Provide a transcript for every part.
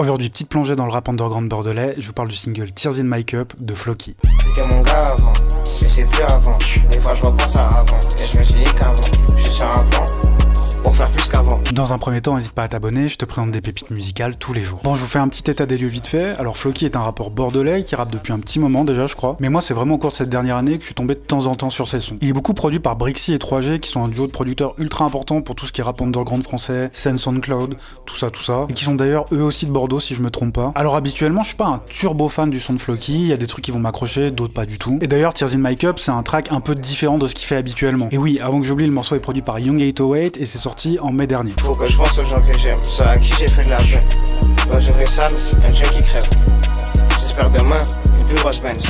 Aujourd'hui, petite plongée dans le rap underground bordelais, je vous parle du single Tears in My Cup de Floki. J'étais mon gars avant, mais c'est plus avant. Des fois je repense à avant, et je me suis dit qu'avant, je suis sur un plan pour faire plus qu'avant. Dans un premier temps, n'hésite pas à t'abonner, je te présente des pépites musicales tous les jours. Bon, je vous fais un petit état des lieux vite fait. Alors Floki est un rappeur bordelais qui rappe depuis un petit moment déjà, je crois. Mais moi, c'est vraiment au cours de cette dernière année que je suis tombé de temps en temps sur ses sons. Il est beaucoup produit par Brixy et 3G, qui sont un duo de producteurs ultra important pour tout ce qui est rap underground français, scène SoundCloud, tout ça. Et qui sont d'ailleurs eux aussi de Bordeaux, si je me trompe pas. Alors habituellement, je suis pas un turbo fan du son de Floki, il y a des trucs qui vont m'accrocher, d'autres pas du tout. Et d'ailleurs, Tears in My Cup, c'est un track un peu différent de ce qu'il fait habituellement. Et oui, avant que j'oublie, le morceau est produit par Young 808 et c'est sorti en mai dernier. Faut que je pense aux gens que j'aime, ceux à qui j'ai fait de la peine. Dans une rue sale, un jeune qui crève. J'espère demain, une plus grosse Benz.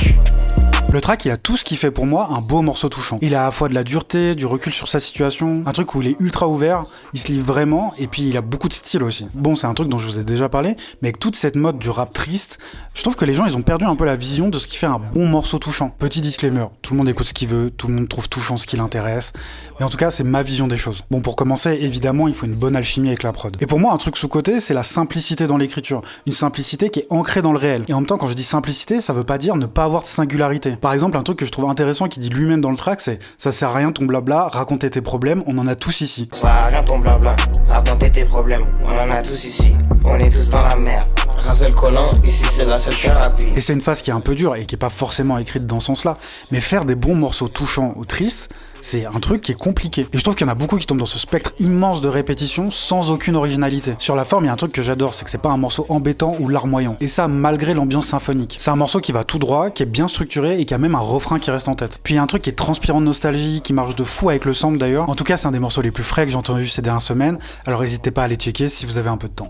Le track, il a tout ce qui fait pour moi un beau morceau touchant. Il a à la fois de la dureté, du recul sur sa situation, un truc où il est ultra ouvert, il se livre vraiment, et puis il a beaucoup de style aussi. Bon, c'est un truc dont je vous ai déjà parlé, mais avec toute cette mode du rap triste, je trouve que les gens, ils ont perdu un peu la vision de ce qui fait un bon morceau touchant. Petit disclaimer, tout le monde écoute ce qu'il veut, tout le monde trouve touchant ce qui l'intéresse, mais en tout cas, c'est ma vision des choses. Bon, pour commencer, évidemment, il faut une bonne alchimie avec la prod. Et pour moi, un truc sous-côté, c'est la simplicité dans l'écriture. Une simplicité qui est ancrée dans le réel. Et en même temps, quand je dis simplicité, ça veut pas dire ne pas avoir de singularité. Par exemple, un truc que je trouve intéressant qui dit lui-même dans le track, c'est ça sert à rien ton blabla, raconter tes problèmes, on en a tous ici. Ça sert à rien ton blabla, raconter tes problèmes, on en a tous ici, on est tous dans la merde. Raser le collant, ici c'est la seule thérapie. Et c'est une phase qui est un peu dure et qui est pas forcément écrite dans ce sens-là, mais faire des bons morceaux touchants ou tristes, c'est un truc qui est compliqué. Et je trouve qu'il y en a beaucoup qui tombent dans ce spectre immense de répétition sans aucune originalité. Sur la forme, il y a un truc que j'adore, c'est que c'est pas un morceau embêtant ou larmoyant. Et ça, malgré l'ambiance symphonique. C'est un morceau qui va tout droit, qui est bien structuré et qui a même un refrain qui reste en tête. Puis il y a un truc qui est transpirant de nostalgie, qui marche de fou avec le sample d'ailleurs. En tout cas, c'est un des morceaux les plus frais que j'ai entendu ces dernières semaines. Alors n'hésitez pas à aller checker si vous avez un peu de temps.